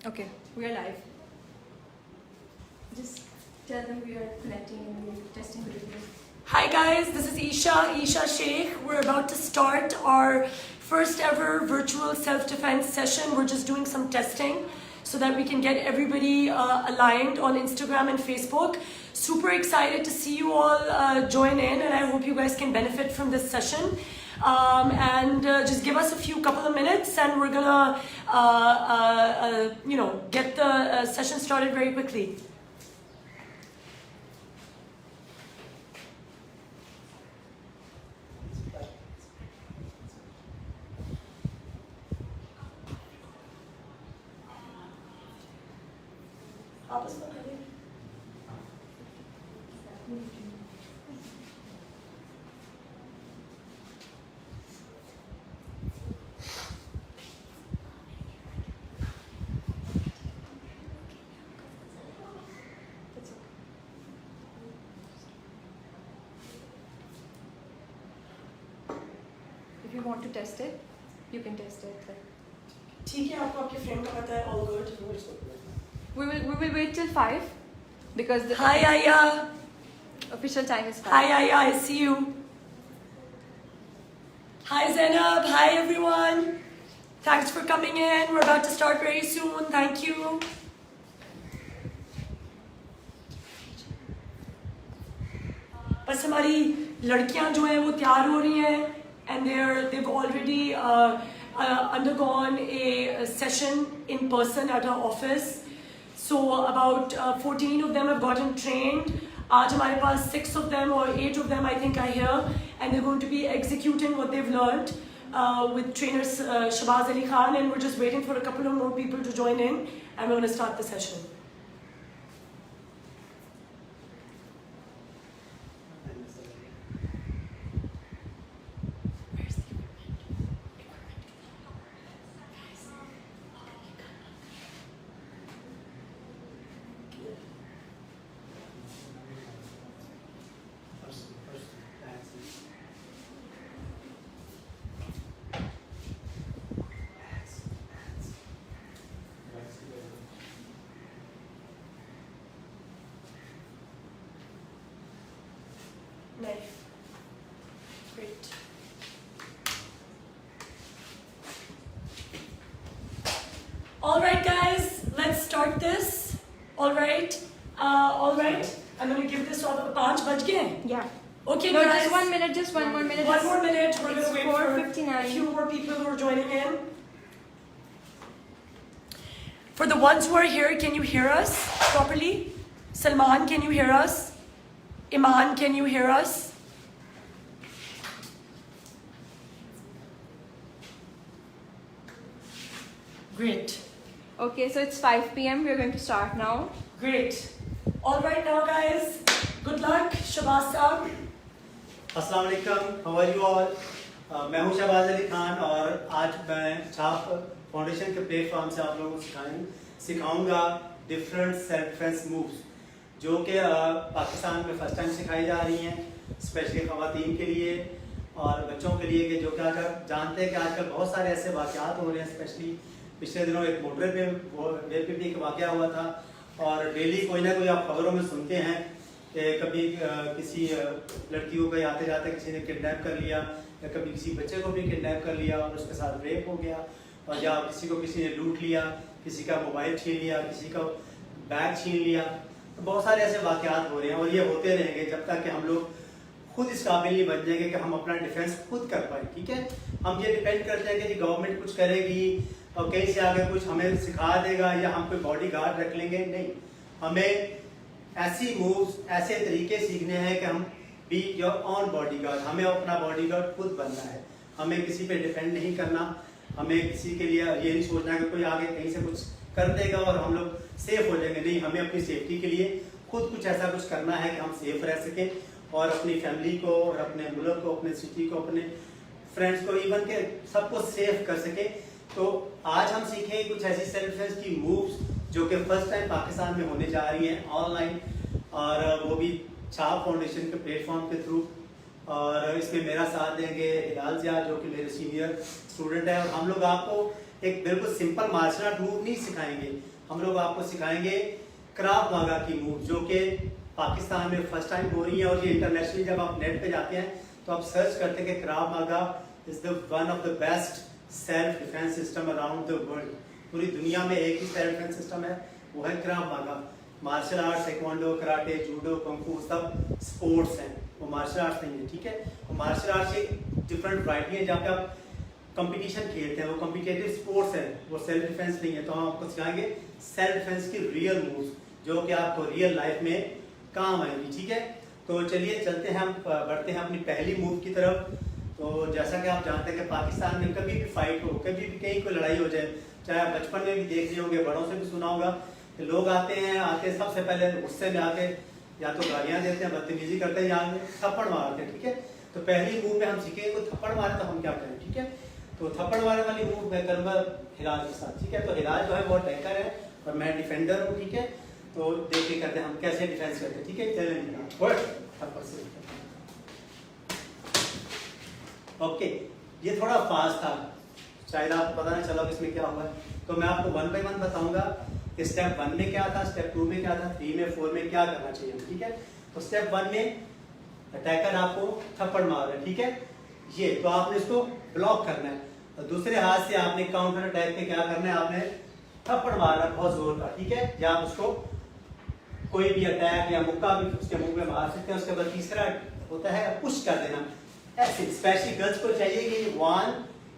Okay, we are live. Just tell them we are connecting and we're testing the video. Hi guys, this is Isha Sheikh. We're about to start our first ever virtual self-defense session. We're just doing some testing so that we can get everybody aligned on Instagram and Facebook. Super excited to see you all join in, and I hope you guys can benefit from this session. Just give us a couple of minutes and we're gonna get the session started very quickly. If you want to test it, you can test it. ठीक है, आपको आपके friend का पता है, all good. We will wait till 5 because the Hi Aya. Official time is 5. Hi Aya, I see you. Hi Zainab, hi everyone. Thanks for coming in. We're about to start very soon. Thank you. बस हमारी लड़कियां जो हैं वो तैयार हो रही हैं and they've already undergone a session in person at our office. So about 14 of them have gotten trained. आज हमारे पास 6 of them or 8 of them I think are here, and they're going to be executing what they've learned with trainer Shabaz Ali Khan, and we're just waiting for a couple of more people to join in and we're going to start the session. Nice. Great. All right, guys, let's start this. All right. I'm going to give this off. 5 बज गए? Yeah. Okay, no, guys. Just 1 minute. Just one more minute. One more minute. We're going to wait for a few more people who are joining in. For the ones who are here, can you hear us properly? Salman, can you hear us? Iman, can you hear us? Great. Okay, so it's 5 p.m. We're going to start now. Great. All right now, guys. Good luck. Shabaz Saab. अस्सलाम वालेकुम, how are you all. मैं हूं शहबाज अली खान और आज मैं छाप foundation के platform से आप लोगों को सिखाऊंगा डिफरेंट सेल्फ डिफेंस मूव्स जो कि पाकिस्तान में फर्स्ट टाइम सिखाई जा रही हैं, स्पेशली ख़वातीन के लिए और बच्चों के लिए, कि जो कि आज जानते हैं कि आजकल बहुत सारे ऐसे वाक़यात हो रहे हैं। स्पेशली पिछले दिनों एक मोटरवे पे भी एक वाक़या हुआ था और डेली कोई ना कोई आप खबरों में सुनते हैं कि कभी किसी लड़की को कहीं आते जाते किसी ने किडनैप कर लिया, या कभी किसी बच्चे को भी किडनैप कर लिया और उसके साथ रेप हो गया, और या किसी को किसी ने लूट लिया, किसी का मोबाइल छीन लिया, किसी का बैग छीन लिया। तो बहुत सारे ऐसे वाक़यात हो रहे हैं और ये होते रहेंगे जब तक कि हम लोग खुद इस काबिल नहीं बन जाएंगे कि हम अपना डिफेंस खुद कर पाए। ठीक है, हम ये डिपेंड करते हैं कि गवर्नमेंट कुछ करेगी और कहीं से आगे कुछ हमें सिखा देगा या हम कोई बॉडी गार्ड रख लेंगे, नहीं। हमें ऐसी मूव्स, ऐसे तरीके सीखने हैं कि हम be your on body guard, हमें अपना बॉडी गार्ड खुद बनना है। हमें किसी पे डिपेंड नहीं करना, हमें किसी के लिए ये नहीं सोचना कि कोई आगे कहीं से कुछ कर देगा और हम लोग सेफ हो जाएंगे, नहीं। हमें अपनी सेफ्टी के लिए खुद कुछ ऐसा कुछ करना है कि हम सेफ रह सकें और अपनी फैमिली को और अपने मुल्क को, अपने सिटी को, अपने फ्रेंड्स को, इवन के सबको सेफ कर सके। तो आज हम सीखेंगे कुछ ऐसी सेल्फ डिफेंस की मूव्स जो कि फर्स्ट टाइम पाकिस्तान में होने जा रही हैं ऑनलाइन, और वो भी छाप फाउंडेशन के प्लेटफॉर्म के थ्रू। और इसमें मेरा साथ देंगे हिलाल ज़िया जो कि मेरे सीनियर स्टूडेंट है, और हम लोग आपको एक बिल्कुल सिंपल मार्शल आर्ट मूव नहीं सिखाएंगे, हम लोग आपको सिखाएंगे क्राव मागा की मूव, जो कि पाकिस्तान में फर्स्ट टाइम हो रही है। और ये इंटरनेशनली जब आप नेट पे जाते हैं तो आप सर्च करते हैं कि क्राव मागा is the one of the best self defence system around the world. पूरी दुनिया में एक ही सेल्फ डिफेंस सिस्टम है, वो है Krav Maga. Martial art, taekwondo, karate, judo, kung fu सब स्पोर्ट्स हैं, वो मार्शल आर्ट्स नहीं है, ठीक है। वो मार्शल आर्ट्स की डिफरेंट वैरायटी है जहाँ पे आप कंपटीशन खेलते हैं, वो कॉम्पिटिटिव स्पोर्ट्स है, वो सेल्फ डिफेंस नहीं है। तो हम आपको सिखाएंगे सेल्फ डिफेंस की रियल मूव्स जो कि आपको रियल लाइफ में काम आएंगी, ठीक है। तो चलिए चलते हैं, हम बढ़ते हैं अपनी पहली मूव की तरफ। तो जैसा कि आप जानते हैं कि पाकिस्तान में कभी भी फाइट हो, कभी भी कहीं कोई लड़ाई हो जाए, चाहे आप बचपन में भी देख रहे होंगे, बड़ों से भी सुना होगा कि लोग आते हैं सबसे पहले गुस्से में आके या तो गालियां देते हैं, बदतमीजी करते हैं, या थप्पड़ मारते हैं, ठीक है। तो पहली मूव में हम सीखेंगे कोई थप्पड़ मारे तो हम क्या करें, ठीक है। तो थप्पड़ मारने वाली मूव मैं करूँगा हिलाल के साथ, ठीक है। तो हिलाल जो है वो अटैकर है और मैं डिफेंडर हूँ, ठीक है। तो देखिए करते हैं हम कैसे डिफेंस करते हैं, ठीक है। चलें थप्पड़ से, ओके। ये थोड़ा फास्ट था, शायद आपको पता नहीं चला कि इसमें क्या हुआ है। तो मैं आपको 1 बाय 1 बताऊंगा कि स्टेप 1 में क्या था, स्टेप 2 में क्या था, 3 में, 4 में क्या करना चाहिए, ठीक है। तो स्टेप 1 में अटैकर आपको थप्पड़ मार रहा है, ठीक है। ये तो आपने इसको ब्लॉक करना है और दूसरे हाथ से आपने काउंटर अटैक पे क्या करना है, आपने थप्पड़ मारना है बहुत जोर का, ठीक है। या आप उसको कोई भी अटैक या मुक्का भी उसके मुंह में मार सकते हैं। उसके बाद तीसरा होता है पुश कर देना, ऐसे स्पेशली गर्ल्स को चाहिए कि 1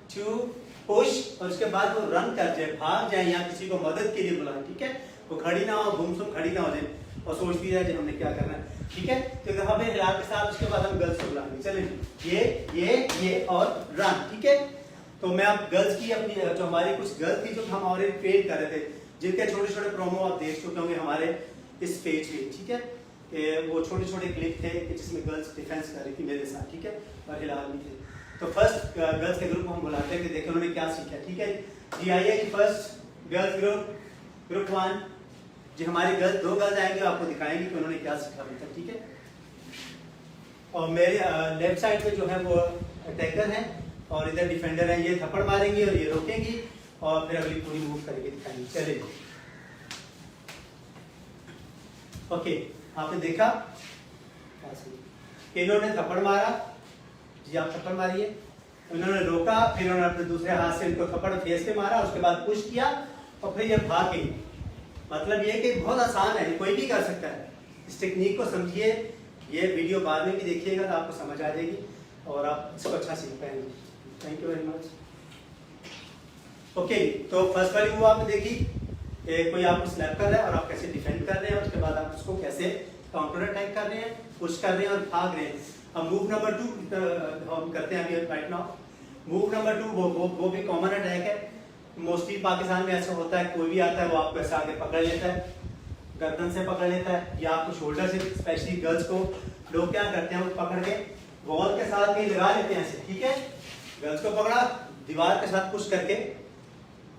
2 पुश, और उसके बाद वो रन कर जाए, भाग जाए या किसी को मदद के लिए बुलाए, ठीक है। वो खड़ी ना हो, गुमसुम खड़ी ना हो जाए और सोचती रहे कि हमने क्या करना है, ठीक है। तो हमें हिलाल के साथ उसके बाद हम गर्ल्स को बुलाएंगे, चलें ये और रन, ठीक है। तो मैं अब गर्ल्स की अपनी जो हमारी कुछ गर्ल्स थी जो हम और ट्रेन कर रहे थे, जिनके छोटे छोटे प्रोमो आप देख चुके होंगे हमारे इस पेज पे, ठीक है। वो छोटे छोटे क्लिप थे जिसमें गर्ल्स डिफेंस कर रही थी मेरे साथ, ठीक है, और हिलाल भी थे। तो फर्स्ट गर्ल्स के ग्रुप को हम बुलाते हैं कि देखें उन्होंने क्या सीखा, ठीक है जी। आइए जी, फर्स्ट गर्ल्स ग्रुप 1 जी, हमारी गर्ल्स 2 गर्ल्स आएंगे, आपको दिखाएंगे कि उन्होंने क्या सीखा अभी तक, ठीक है। और मेरे लेफ्ट साइड पे जो है वो अटैकर है और इधर डिफेंडर है, ये थप्पड़ मारेंगे और ये रोकेंगी और फिर अगली पूरी मूव करके दिखाएंगे, चलिए। ओके, आपने देखा इन्होंने थप्पड़ मारा जी, आप थप्पड़ मारिए, इन्होंने रोका, फिर उन्होंने अपने दूसरे हाथ से इनको थप्पड़ फेस पे मारा, उसके बाद पुश किया और फिर ये भाग गई। मतलब ये कि बहुत आसान है, कोई भी कर सकता है। इस टेक्निक को समझिए, ये वीडियो बाद में भी देखिएगा तो आपको समझ आ जाएगी और आप इसको अच्छा सीख पाएंगे। Thank you very much. Okay, तो फर्स्ट वाली मूव आपने देखी, कोई आपको स्लैप कर रहा है और आप कैसे डिफेंड कर रहे हैं, उसके बाद आप उसको कैसे काउंटर अटैक कर रहे हैं, पुश कर रहे हैं और भाग रहे हैं। अब मूव नंबर 2 हम करते हैं अभी राइट नाउ। मूव नंबर 2 वो भी कॉमन अटैक है। मोस्टली पाकिस्तान में ऐसा होता है, कोई भी आता है वो आपको ऐसे आगे पकड़ लेता है, गर्दन से पकड़ लेता है या आपको शोल्डर से। स्पेशली गर्ल्स को लोग क्या करते हैं, वो पकड़ के वॉल के साथ कहीं लगा लेते हैं ऐसे, ठीक है। गर्ल्स को पकड़ा, दीवार के साथ पुश करके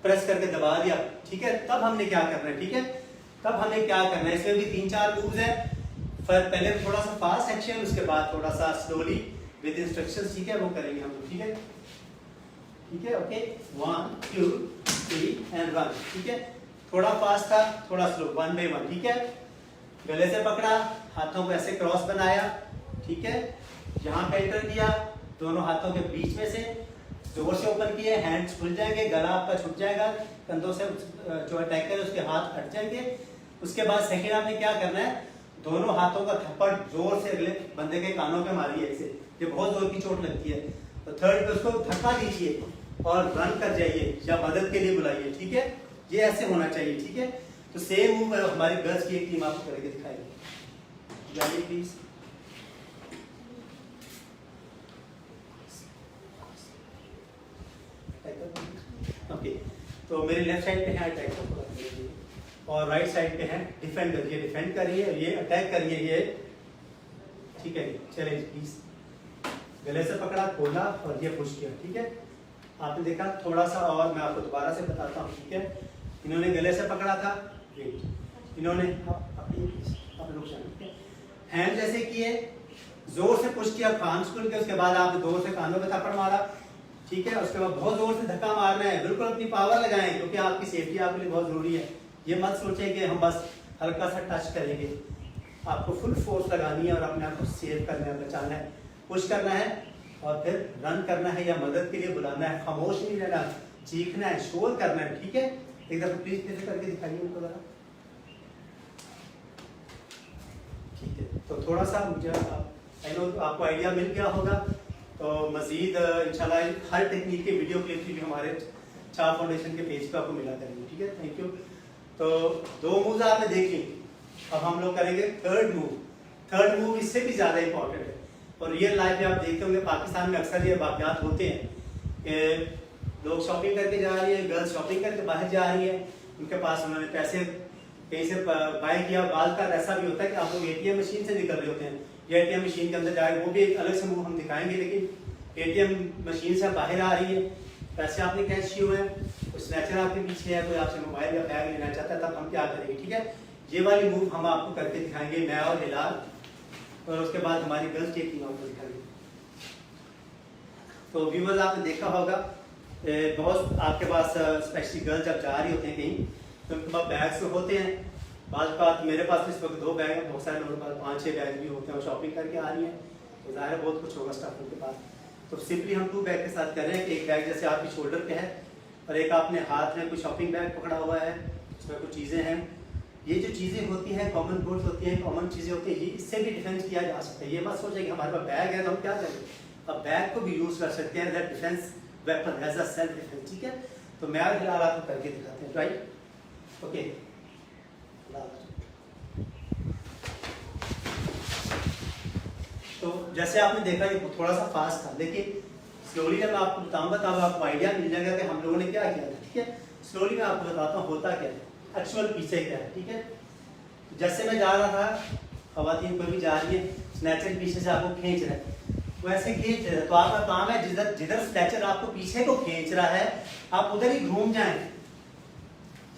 प्रेस करके दबा दिया, ठीक है। तब हमने क्या करना है, ठीक है, तब हमें क्या करना है। इसमें भी 3-4 मूव्स हैं। पहले थोड़ा सा फास्ट एक्शन, उसके बाद थोड़ा सा स्लोली विद इंस्ट्रक्शंस, ठीक है, वो करेंगे हम लोग, ठीक है, ठीक है। ओके, 1 2 3 एंड रन, ठीक है। थोड़ा फास्ट था, थोड़ा स्लो, 1 बाय 1, ठीक है। गले से पकड़ा, हाथों को ऐसे क्रॉस बनाया, ठीक है। यहाँ पे एंटर किया, दोनों हाथों के बीच में से जोर से ओपन किए, हैंड्स खुल जाएंगे, गला आपका छूट जाएगा, कंधों से जो अटैकर है उसके हाथ हट जाएंगे। उसके बाद सेकंड आपने क्या करना है, दोनों हाथों का थप्पड़ जोर से अगले बंदे के कानों पे मारिए ऐसे, ये बहुत जोर की चोट लगती है। तो थर्ड पे उसको धक्का दीजिए और रन कर जाइए या मदद के लिए बुलाइए, ठीक है। ये ऐसे होना चाहिए, ठीक है। तो सेम मूव हमारी गर्ल्स की एक टीम आपको करके दिखाएगी, जाइए प्लीज। ओके, तो मेरे लेफ्ट साइड पे है अटैकर और राइट साइड पे है डिफेंडर। ये डिफेंड करिए, ये अटैक करिए, ये ठीक है। चलिए प्लीज, गले से पकड़ा, खोला और ये पुश किया, ठीक है। आपने देखा थोड़ा सा, और मैं आपको दोबारा से बताता हूँ, ठीक है। इन्होंने गले से पकड़ा था, इन्होंने हैंड जैसे किए, जोर से पुश किया, कान खोल के, उसके बाद आपने जोर से कानों पे थप्पड़ मारा, ठीक है। उसके बाद बहुत जोर से धक्का मारना है, बिल्कुल अपनी पावर लगाएं, क्योंकि आपकी सेफ्टी आपके लिए बहुत जरूरी है। ये मत सोचें कि हम बस हल्का सा टच करेंगे, आपको फुल फोर्स लगानी है और अपने आप को सेव करना है, बचाना है, पुश करना है और फिर रन करना है या मदद के लिए बुलाना है। खामोश नहीं रहना, चीखना है, शोर करना है। ठीक है, एक दफा प्लीज फिर करके दिखाइए उनको जरा। ठीक है, तो थोड़ा सा मुझे आई नो आपको आइडिया मिल गया होगा। तो मजीद इंशाल्लाह हर टेक्निक के वीडियो क्लिप भी हमारे चाप फाउंडेशन के पेज पे आपको मिला करेंगे। ठीक है, थैंक यू। तो 2 मूव्स आपने देख ली, अब हम लोग करेंगे थर्ड मूव। थर्ड मूव इससे भी ज़्यादा इंपॉर्टेंट है और रियल लाइफ में आप देखते होंगे पाकिस्तान में अक्सर ये वाक़यात होते हैं कि लोग शॉपिंग करके जा रही है, गर्ल्स शॉपिंग करके बाहर जा रही है, उनके पास उन्होंने पैसे कहीं से बाय किया। बाल का ऐसा भी होता है कि आप लोग ATM मशीन से निकल रहे होते हैं या ATM मशीन के अंदर जाए, वो भी एक अलग से मूव हम दिखाएंगे, लेकिन ATM मशीन से बाहर आ रही है, पैसे आपने कैश किए हुए हैं, कोई स्नैचर आपके पीछे है, कोई आपसे मोबाइल या बैग लेना चाहता है, तब हम क्या करेंगे। ठीक है, ये वाली मूव हम आपको करके दिखाएंगे, मैं और हिलाल, और उसके बाद हमारी गर्ल्स की टीम आपको दिखाएंगे। तो व्यूअर्स आपने देखा होगा बहुत आपके पास स्पेशली गर्ल्स जब जा रही होते हैं कहीं तो उनके पास बैग्स तो होते हैं। बाद बात मेरे पास इस वक्त 2 बैग हैं, बहुत सारे लोगों के पास 5-6 बैग भी होते हैं, वो शॉपिंग करके आ रही हैं, तो ज़ाहिर बहुत कुछ होगा स्टाफ उनके पास। तो सिंपली हम 2 बैग के साथ कर रहे हैं कि एक बैग जैसे आपकी शोल्डर पे है और एक आपने हाथ में कोई शॉपिंग बैग पकड़ा हुआ है, उसमें कुछ चीज़ें हैं। ये जो चीज़ें होती हैं कॉमन गुड्स होती हैं, कॉमन चीज़ें होती हैं, ये इससे भी डिफेंस किया जा सकता है। ये मत सोचें कि हमारे पास बैग है तो हम क्या करें, अब बैग को भी यूज़ कर सकते हैं as defence weapon, as a self defence. ठीक है, तो मैं और हिलाल आपको करके दिखाते हैं। Right, okay. तो जैसे आपने देखा ये थोड़ा सा फास्ट था, लेकिन स्लोली जब मैं आपको बताऊंगा तब आपको आइडिया मिल जाएगा कि हम लोगों ने क्या किया था। ठीक है, स्लोली मैं आपको बताता हूँ होता क्या है, एक्चुअल पीछे क्या है। ठीक है, जैसे मैं जा रहा था, खवातीन कोई भी जा रही है, स्नैचर पीछे से आपको खींच रहा है, वैसे खींच रहे, तो आपका काम है जिधर जिधर स्नैचर आपको पीछे को खींच रहा है आप उधर ही घूम जाएं।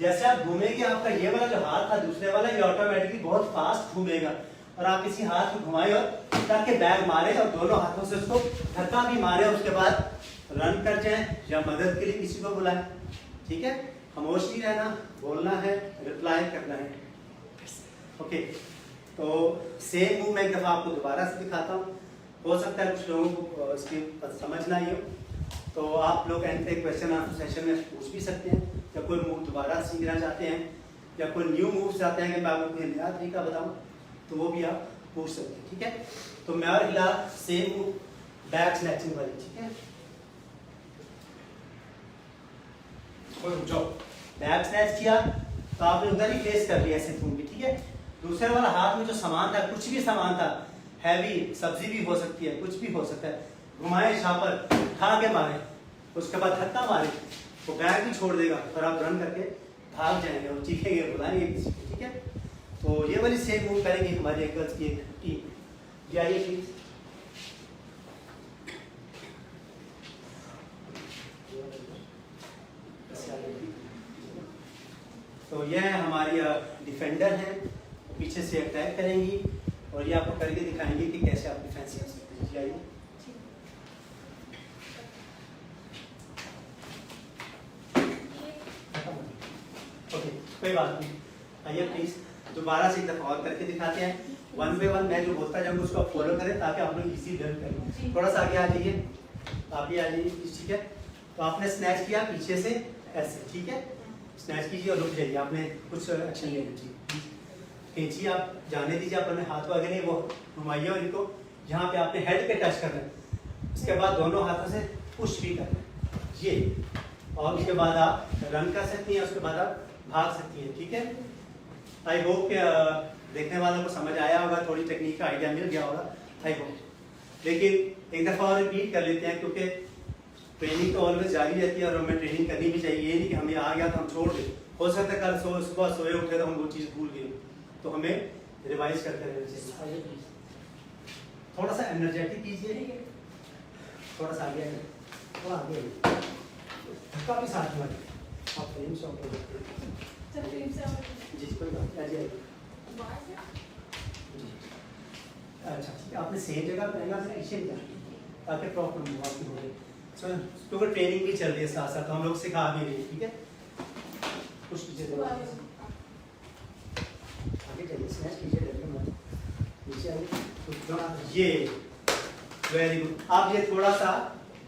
जैसे आप घूमेंगे आपका ये वाला जो हाथ था दूसरे वाला, ये ऑटोमेटिकली बहुत फास्ट घूमेगा और आप इसी हाथ को घुमाए और ताकि बैग मारे और दोनों हाथों से उसको धक्का भी मारे, उसके बाद रन कर जाए या मदद के लिए किसी को बुलाए। ठीक है, खामोश नहीं रहना, बोलना है, रिप्लाई करना है। ओके, तो सेम मूव मैं एक दफ़ा आपको दोबारा से दिखाता हूँ, हो सकता है कुछ लोगों को इसकी समझ ना आई हो, तो आप लोग एंड पे क्वेश्चन आंसर सेशन में पूछ भी सकते हैं, या कोई मूव दोबारा सीखना चाहते हैं या कोई न्यू मूव चाहते हैं कि मैं आपको नया तरीका बताऊं, तो वो भी आप पूछ सकते हैं। ठीक है, तो मैं और हिलाल सेम मूव बैक स्नैचिंग वाली। ठीक है, बैक स्नैच किया तो आपने उधर ही फेस कर लिया ऐसे घूम के। ठीक है, दूसरे वाला हाथ में जो सामान था, कुछ भी सामान था, हैवी सब्जी भी हो सकती है, कुछ भी हो सकता है, घुमाए छापर उठा के मारे, उसके बाद धक्का मारे, वो बैग भी छोड़ देगा और आप रन करके भाग जाएंगे और चीखेंगे, बुलाएंगे किसी को। ठीक है, तो ये वाली सेम मूव करेंगे हमारे गर्ल्स की एक टीम। जी आइए प्लीज। तो ये हमारी डिफेंडर है, पीछे से अटैक करेंगी और ये आपको करके दिखाएंगे कि कैसे आप डिफेंस कर सकते हैं। जी आइए। ओके, कोई बात नहीं, आइए प्लीज दोबारा से एक दफा और करके दिखाते हैं। 1 बाय 1 मैं जो बोलता जाऊंगा उसको आप फॉलो करें ताकि आप लोग इजी लर्न करें। थोड़ा सा आगे आ जाइए, आप भी आ जाइए। ठीक है, तो आपने स्नैच किया पीछे से ऐसे। ठीक है, स्नैच कीजिए और रुक जाइए, आपने कुछ एक्शन ले लीजिए, खींचिए, आप जाने दीजिए, आप अपने हाथ को आगे नहीं वो घुमाइए और इनको यहाँ पे आपने हेड पे टच करना है, उसके बाद दोनों हाथों से पुश भी करना है ये, और उसके बाद आप रन कर सकती हैं, उसके बाद आप भाग सकती हैं। ठीक है, आई होप कि देखने वालों को समझ आया होगा, थोड़ी टेक्निक का आइडिया मिल गया होगा, आई होप। लेकिन एक दफ़ा और रिपीट कर लेते हैं क्योंकि ट्रेनिंग तो ऑलवेज जारी रहती है और हमें ट्रेनिंग करनी भी चाहिए। ये नहीं कि हमें आ गया तो हम छोड़ दें, हो सकता है कल सुबह सोए उठे तो हम वो चीज़ भूल गए, तो हमें रिवाइज करते रहना चाहिए। थोड़ा सा एनर्जेटिक कीजिए, थोड़ा सा आगे आइए, थोड़ा आगे आइए, धक्का भी साथ में आप फ्रेम से ऊपर जी कोई बात नहीं, आइए। अच्छा ठीक है, आपने सेम जगह पहना से पीछे भी जाना ताकि प्रॉपर मूव आपकी हो जाए। क्योंकि ट्रेनिंग भी चल रही है साथ साथ, हम लोग सिखा भी रहे हैं, ठीक है। कुछ पीछे देखो, आगे चलिए, स्नैच कीजिए, डरके मत, नीचे आइए, ये वेरी गुड। आप ये थोड़ा सा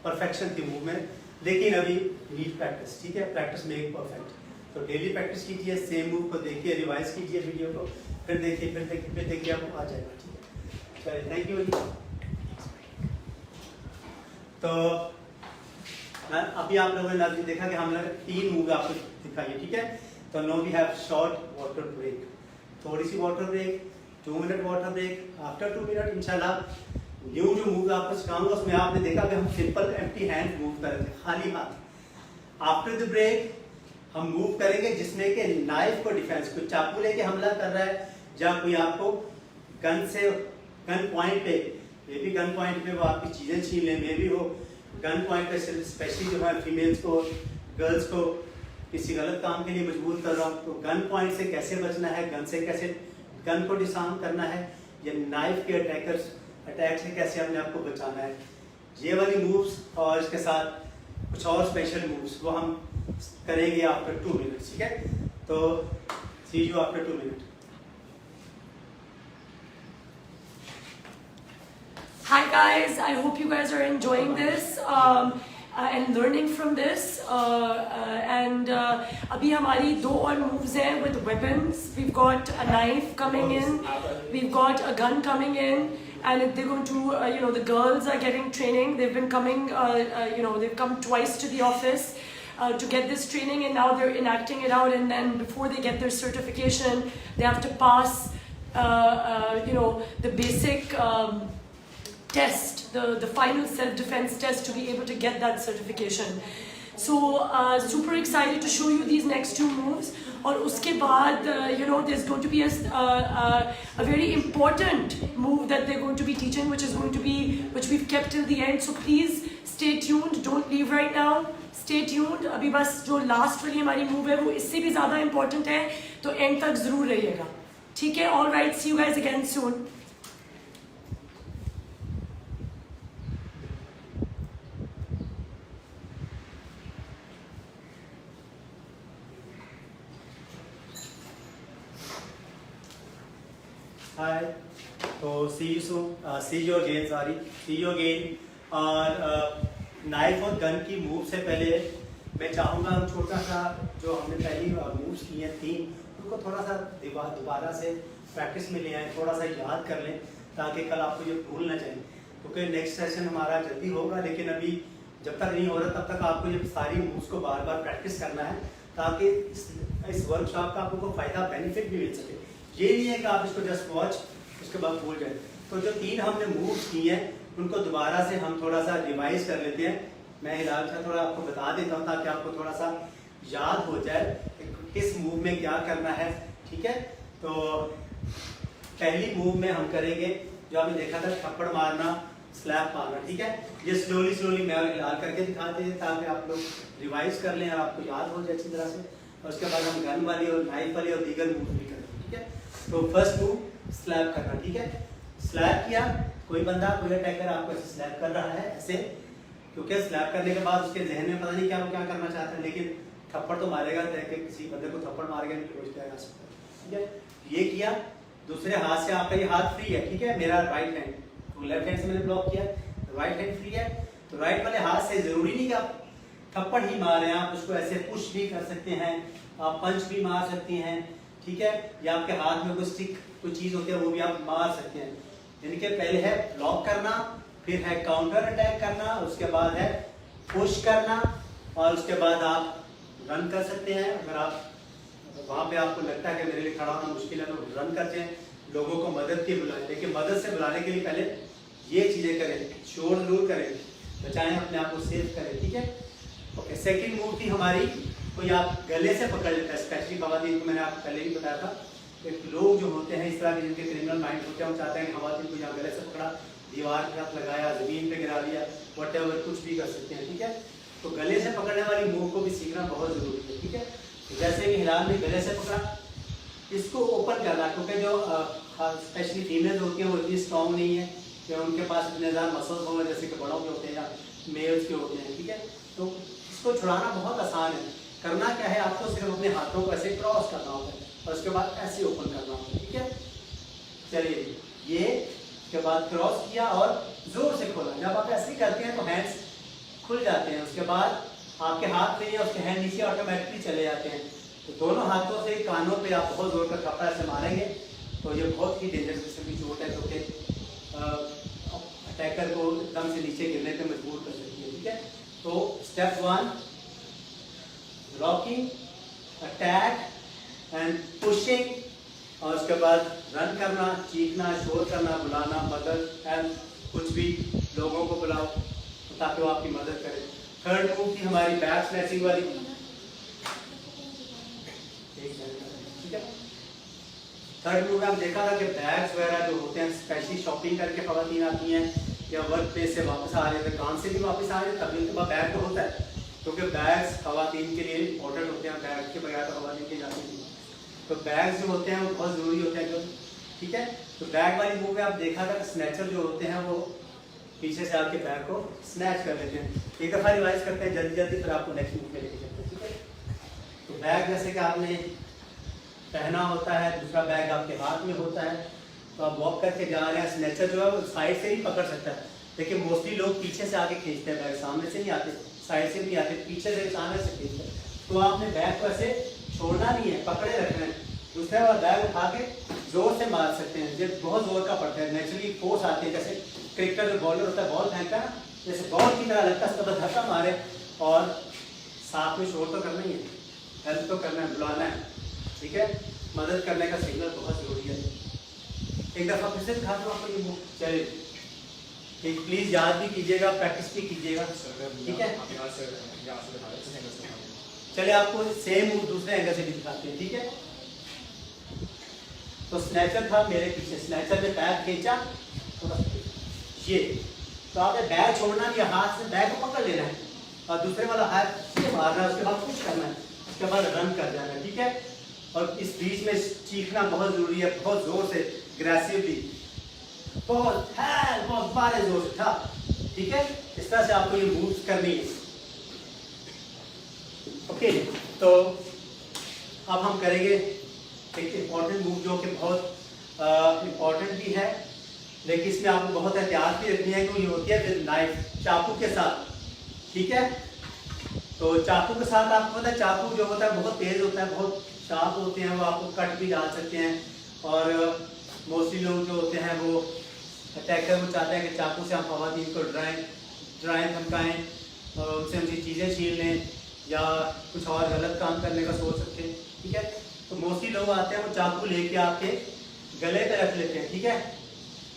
परफेक्शन थी मूव में, लेकिन अभी नीड प्रैक्टिस, ठीक है। Practice make perfect. तो डेली प्रैक्टिस कीजिए, सेम मूव को देखिए, रिवाइज कीजिए वीडियो को, फिर देखिए, फिर देखिए, आपको आ जाएगा, ठीक है। चलिए, थैंक यू। तो अभी आप लोगों ने देखा कि हमने 3 मूव आपको दिखाई है, ठीक है। तो now we have short water break, थोड़ी सी water break, 2 minute water break, after 2 minute इंशाल्लाह न्यू जो मूव आपको सिखाऊंगा उसमें आपने देखा कि हम सिंपल एम्प्टी हैंड मूव कर रहे थे, खाली हाथ। आफ्टर द ब्रेक हम मूव करेंगे जिसमें कि नाइफ को डिफेंस, कोई चाकू लेके हमला कर रहा है, या कोई आपको गन पॉइंट पे, मे भी गन पॉइंट पे वो आपकी चीजें छीन ले, मे भी वो गन पॉइंट पे स्पेशली जो है फीमेल्स को, गर्ल्स को किसी गलत काम के लिए मजबूर कर रहा हूँ, तो गन पॉइंट से कैसे बचना है, गन से कैसे गन को डिसआर्म करना है, या नाइफ के अटैक से कैसे अपने आप को बचाना है, ये वाली मूव्स और इसके साथ कुछ और स्पेशल मूव्स वो हम करेंगे आफ्टर 2 मिनट्स, ठीक है। तो see you after 2 minute. Hi guys, I hope you guys are enjoying this and learning from this. अभी हमारी 2 और moves हैं with weapons. We've got a knife coming in, we've got a gun coming in, and they're going to, the girls are getting training. They've been coming, they've come twice to the office to get this training, and now they're enacting it out. And then before they get their certification, they have to pass, the basic test, the final self-defense test to be able to get that certification. So super excited to show you these next 2 moves. और उसके बाद there's going to be a very important move that they're going to be teaching, which we've kept till the end. So please stay tuned, don't leave right now, stay tuned. अभी बस जो last वाली हमारी move है वो इससे भी ज़्यादा important है, तो end तक ज़रूर रहिएगा, ठीक है। All right, see you guys again soon. हाय, तो सी यू अगेन। और नाइफ और गन की मूव से पहले मैं चाहूँगा हम छोटा सा जो हमने पहली मूव्स की हैं 3, उनको थोड़ा सा दोबारा से प्रैक्टिस में ले आए, थोड़ा सा याद कर लें, ताकि कल आपको ये भूल ना जाए, क्योंकि नेक्स्ट सेशन हमारा जल्दी होगा, लेकिन अभी जब तक नहीं हो रहा तब तक आपको ये सारी मूव्स को बार बार प्रैक्टिस करना है, ताकि इस वर्कशॉप का आपको फ़ायदा बेनिफिट भी मिल सके। ये नहीं है कि आप इसको जस्ट वॉच उसके बाद भूल जाए। तो जो 3 हमने मूव्स की हैं उनको दोबारा से हम थोड़ा सा रिवाइज कर लेते हैं। मैं हिलाल का थोड़ा आपको बता देता हूँ ताकि आपको थोड़ा सा याद हो जाए किस मूव में क्या करना है, ठीक है। तो पहली मूव में हम करेंगे जो आपने देखा था, थप्पड़ मारना, स्लैप मारना, ठीक है। ये स्लोली मैं हिलाल करके दिखाते हैं ताकि आप लोग रिवाइज कर लें और आपको याद हो जाए अच्छी तरह से। और उसके बाद हम गन वाली और नाइफ वाली और दीगर मूव भी करेंगे, ठीक है। तो फर्स्ट मूव स्लैप करना, ठीक है। स्लैप किया, कोई बंदा कोई अटैकर आपको ऐसे स्लैप कर रहा है ऐसे, क्योंकि स्लैप करने के बाद उसके जहन में पता नहीं क्या वो क्या करना चाहता है, लेकिन थप्पड़ तो मारेगा, कि किसी बंदे को थप्पड़ मार के नहीं पहुंचता, ठीक है। ये किया, दूसरे हाथ से आपका ये हाथ फ्री है, ठीक है। मेरा राइट हैंड, तो लेफ्ट हैंड से मैंने ब्लॉक किया, राइट हैंड फ्री है, तो राइट वाले हाथ से जरूरी नहीं कि आप थप्पड़ ही मार रहे हैं, आप उसको ऐसे पुश भी कर सकते हैं, आप पंच भी मार सकती हैं, ठीक है। या आपके हाथ में कोई स्टिक कोई चीज होती है वो भी आप मार सकते हैं। यानी कि पहले है ब्लॉक करना, फिर है काउंटर अटैक करना, उसके बाद है पुश करना, और उसके बाद आप रन कर सकते हैं। अगर आप वहाँ पे आपको लगता है कि मेरे लिए खड़ा होना मुश्किल है तो रन करते हैं, लोगों को मदद की बुलाएं, लेकिन मदद से बुलाने के लिए पहले ये चीजें करें, शोर जरूर करें, बचाएं, अपने आप को सेव करें, ठीक है। ओके, सेकंड मूव थी हमारी, कोई आप गले से पकड़ लेता है, स्पेशली खवातीन को मैंने आपको पहले ही बताया था। एक लोग जो होते हैं इस तरह के जिनके क्रिमिनल माइंड होते हैं, वो चाहते हैं कि खवातीन को यहाँ गले से पकड़ा, दीवार के साथ लगाया, जमीन पे गिरा दिया, व्हाटएवर, कुछ भी कर सकते हैं, ठीक है। तो गले से पकड़ने वाली मूव को भी सीखना बहुत जरूरी है, ठीक है। जैसे कि हिलाल ने गले से पकड़ा, इसको ओपन करना, क्योंकि जो स्पेशली फीमेल होती हैं वो इतनी स्ट्रॉन्ग नहीं है कि उनके पास इतने ज़्यादा मसल्स होंगे जैसे कि बड़ों के होते हैं, या मेल्स के होते हैं, ठीक है। तो इसको छुड़ाना बहुत आसान है। करना क्या है, आपको सिर्फ अपने हाथों को ऐसे क्रॉस करना होता है और उसके बाद ऐसे ओपन करना होता है, ठीक है। चलिए, ये के बाद क्रॉस किया और जोर से खोला। जब आप ऐसे ही करते हैं तो हैंड्स खुल जाते हैं, उसके बाद आपके हाथ में या उसके हैंड नीचे ऑटोमेटिकली चले जाते हैं। तो दोनों हाथों से कानों पे आप बहुत जोर का थप्पड़ ऐसे मारेंगे तो ये बहुत ही डेंजरस किस्म की चोट है, जो कि अटैकर को एकदम से नीचे गिरने पे मजबूर कर सकती है, ठीक है। तो step 1, rocking, attack and pushing, और उसके बाद रन करना, चीखना, शोर करना, बुलाना, मदद, हेल्प, कुछ भी लोगों को बुलाओ ताकि वो आपकी मदद करें। थर्ड मूव थी हमारी बैक स्नैचिंग वाली, ठीक है। थर्ड मूव में हम देखा था कि बैग्स वगैरह जो होते हैं, स्पेशली शॉपिंग करके खवातीन आती हैं या वर्क प्लेस से वापस आ रहे थे, काम से भी वापस आ रहे हैं, तभी उनके पास बैग तो होता है, क्योंकि बैग्स खवातीन के लिए इंपॉर्टेंट होते हैं। बैग के बगैर तो खवातीन के जाती नहीं। तो बैग्स जो होते हैं वो बहुत ज़रूरी होते हैं, जो ठीक है। तो बैग वाली मूव में आप देखा था कि स्नैचर जो होते हैं वो पीछे से आपके बैग को स्नैच कर लेते हैं। एक दफ़ा रिवाइज करते हैं जल्दी जल्दी, फिर आपको नेक्स्ट मूव में लेके चलते हैं, ठीक है। तो बैग जैसे कि आपने पहना होता है, दूसरा बैग आपके हाथ में होता है, तो आप वॉक करके जा रहे हैं। स्नैचर जो है वो साइड से ही पकड़ सकता है, लेकिन मोस्टली लोग पीछे से आके खींचते हैं बैग, सामने से नहीं आते, साइड से भी नहीं आते, पीछे से सामने से खींचते हैं। तो आपने बैग को ऐसे छोड़ना नहीं है, पकड़े रखना है। दूसरे बार बैग उठा के जोर से मार सकते हैं, जब बहुत जोर का पड़ता है, नेचुरली फोर्स आती है। जैसे क्रिकेटर जो बॉलर होता है, बॉल फेंकता है ना, जैसे बॉल की तरह लगता है, उसका बस धक्का मारे और साथ में शोर तो करना ही है, हेल्प तो करना है, बुलाना है, ठीक है। मदद करने का सिग्नल बहुत जरूरी है। एक दफ़ा फिर से दिखा दूँ आपको ये मूव, चलिए ठीक, प्लीज़ याद भी कीजिएगा, प्रैक्टिस भी कीजिएगा, ठीक है। चलिए आपको सेम मूव दूसरे एंगल से भी दिखाते हैं, ठीक है। तो स्नैचर था मेरे पीछे, स्नैचर ने बैग खींचा, ये तो आपने बैग छोड़ना नहीं, हाथ से बैग को पकड़ लेना है और दूसरे वाला हाथ से मारना है, उसके बाद पुश करना है, उसके बाद रन कर जाना है, ठीक है। और इस बीच में चीखना बहुत जरूरी है, बहुत जोर से, ग्रेसिवली, बहुत बारे जोर से था, ठीक है। इस तरह से आपको ये मूव्स करनी है, ओके। तो अब हम करेंगे एक इम्पॉर्टेंट मूव जो कि बहुत इम्पॉर्टेंट भी है, लेकिन इसमें आपको बहुत एहतियात भी रखनी है, कि ये होती है विद नाइफ, चाकू के साथ, ठीक है। तो चाकू के साथ आपको पता है, चाकू जो होता है बहुत तेज होता है, बहुत शार्प होते हैं, वो आपको कट भी डाल सकते हैं। और मोस्टली लोग जो होते हैं वो अटैकर वो चाहते हैं कि चाकू से हम खवातीन को डराएं धमकाएं, उनसे उनकी चीज़ें छीन लें या कुछ और गलत काम करने का सोच सकते हैं, ठीक है। तो मोस्टली लोग आते हैं वो चाकू लेके आपके गले पे रख लेते हैं, ठीक है।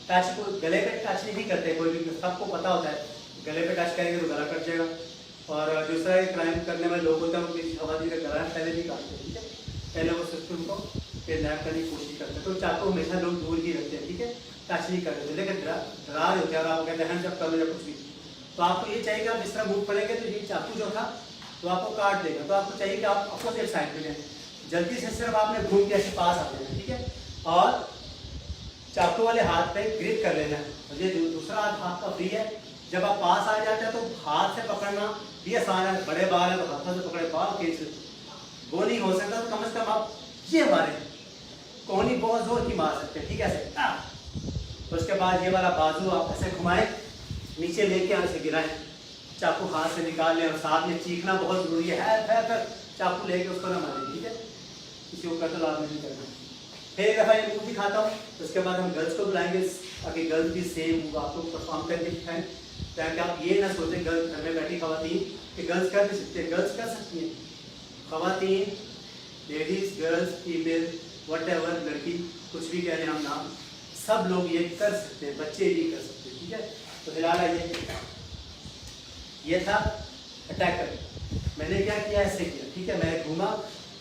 टच को गले पे टच नहीं करते कोई भी, सबको पता होता है गले पे टच करेंगे तो गला कट जाएगा। और दूसरा क्राइम करने वाले लोग होते हैं वो किसी खवातीन का गला पहले नहीं काटते, ठीक है, पहले वो सिस्टम को किडनैप करने की कोशिश करते हैं। तो चाकू हमेशा लोग दूर ही रखते हैं, ठीक है, टच नहीं करते, लेकिन डरा रहे होते हैं, आप कहते हैं जब करो या कुछ भी, तो आपको ये चाहिए कि आप जिस तरह मूव करेंगे तो ये चाकू जो था तो आपको काट देगा। तो आपको चाहिए कि आप अपोजिट साइड में लें, जल्दी से सिर्फ आपने घूम के ऐसे पास आ जाना, ठीक है, और चाकू वाले हाथ पे ग्रिप कर लेना है। ये दूसरा हाथ आपका फ्री है। जब आप पास आ जाते हैं तो हाथ से पकड़ना भी आसान है, बड़े बाल है तो हाथों से पकड़े, बाल खींच ले, वो नहीं हो सकता तो कम से कम आप ये मारे, कोहनी बहुत जोर की मार सकते हैं, ठीक है ऐसे। तो उसके बाद ये वाला बाजू आप ऐसे घुमाएं, नीचे लेके ऐसे गिराएं, चाकू हाथ से निकाल लें, और साथ में चीखना बहुत जरूरी है, चाकू लेके उसको ना मारें, ठीक है, किसी को कत्ल आदमी नहीं करना। फिर एक दफ़ा ये मूव दिखाता हूँ, उसके बाद हम गर्ल्स को बुलाएंगे ताकि गर्ल्स भी सेम मूव आपको परफॉर्म करके दिखाएं, ताकि आप ये ना सोचें गर्ल्स घर में बैठी खवातीन कि गर्ल्स कर भी सकते हैं, गर्ल्स कर सकती हैं, खवातीन, लेडीज, गर्ल्स, फीमेल, व्हाटएवर, लड़की, कुछ भी कह रहे हैं हम नाम, सब लोग ये कर सकते हैं, बच्चे भी कर सकते हैं, ठीक है। तो फिलहाल ये था अटैकर, मैंने क्या किया, ऐसे किया, ठीक है, मैंने घूमा,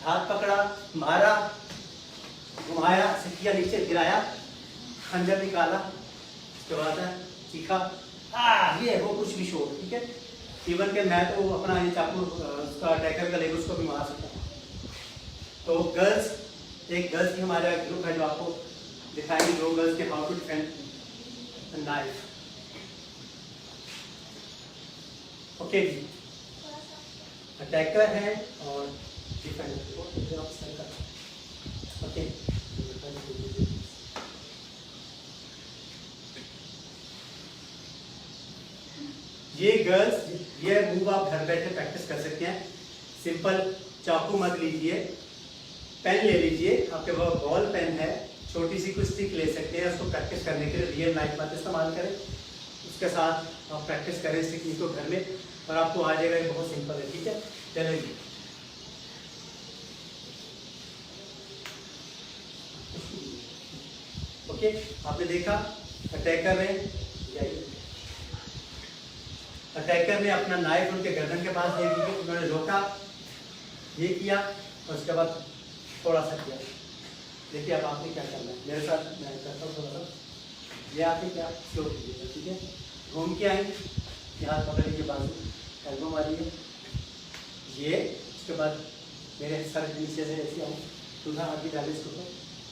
हाथ पकड़ा, मारा, घुमाया, सिक्किया नीचे गिराया, खंजर निकाला, उसके बाद चीखा, ये वो कुछ भी शोर, ठीक है। इवन के मैं तो अपना ये चाकू उसका अटैकर का लेकर उसको भी मार सकता हूँ। तो गर्ल्स, एक गर्ल्स की हमारा ग्रुप है जो आपको दिखाएंगे, दो गर्ल्स के how to defend knife. Okay जी, अटैकर है और डिफेंडर। ओके, ये गर्ल्स, ये मूव आप घर बैठे प्रैक्टिस कर सकते हैं। सिंपल, चाकू मत लीजिए, पेन ले लीजिए, आपके पास बॉल पेन है, छोटी सी कुछ स्टिक ले सकते हैं, उसको प्रैक्टिस करने के लिए रियल लाइफ मत इस्तेमाल करें, उसके साथ आप प्रैक्टिस करें इस टेक्निक को घर में और आपको आ जाएगा। ये बहुत सिंपल है, ठीक है। चलिए, ओके, आपने देखा अटैकर ने अपना नाइफ उनके गर्दन के पास दे दिया, उन्होंने रोका, ये किया और उसके बाद थोड़ा सा किया। देखिए अब आपने क्या करना है, मेरे साथ मैं करता हूँ थोड़ा सा। ये आपने क्या स्लो कीजिएगा, ठीक है। घूम के आएंगे, हाथ पकड़ लीजिए, बाजू एल्बो मारिए, ये उसके बाद मेरे सर के नीचे से ऐसे आऊँ, दूसरा हाथ भी डाले इसको,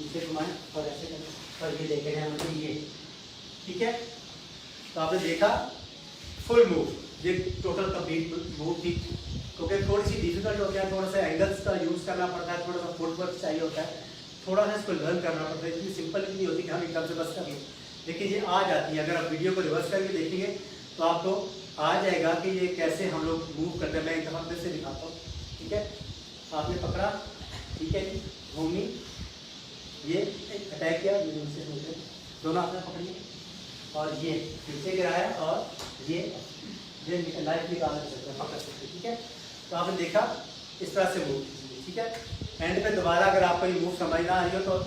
नीचे घुमाएं और ऐसे करें और ये देख रहे हैं मतलब ये, ठीक है। तो आपने देखा फुल मूव, ये टोटल कंप्लीट मूव थी। क्योंकि थोड़ी सी डिफिकल्ट होता है, थोड़ा सा एंगल्स का यूज़ करना पड़ता है, थोड़ा सा फुटवर्क चाहिए होता है, थोड़ा सा इसको लर्न करना पड़ता है। इतनी सिंपल भी नहीं होती कि हम एकदम से बस कर लें, लेकिन ये आ जाती है। अगर आप वीडियो को रिवर्स करके देखेंगे तो आपको आ जाएगा कि ये कैसे हम लोग मूव करते हैं। मैं एक दफ़ा फिर से दिखाता हूँ, ठीक है। आपने पकड़ा, ठीक है जी, घूमी, ये अटैक किया, ये नीचे दोनों आपने पकड़िए और ये नीचे गिराया और ये लाइफ निकाल सकते हैं, पकड़ सकते हैं, ठीक है। तो आपने देखा इस तरह से मूव कीजिए, ठीक है। एंड पे दोबारा अगर आपको ये मूव समझ ना आ रही हो तो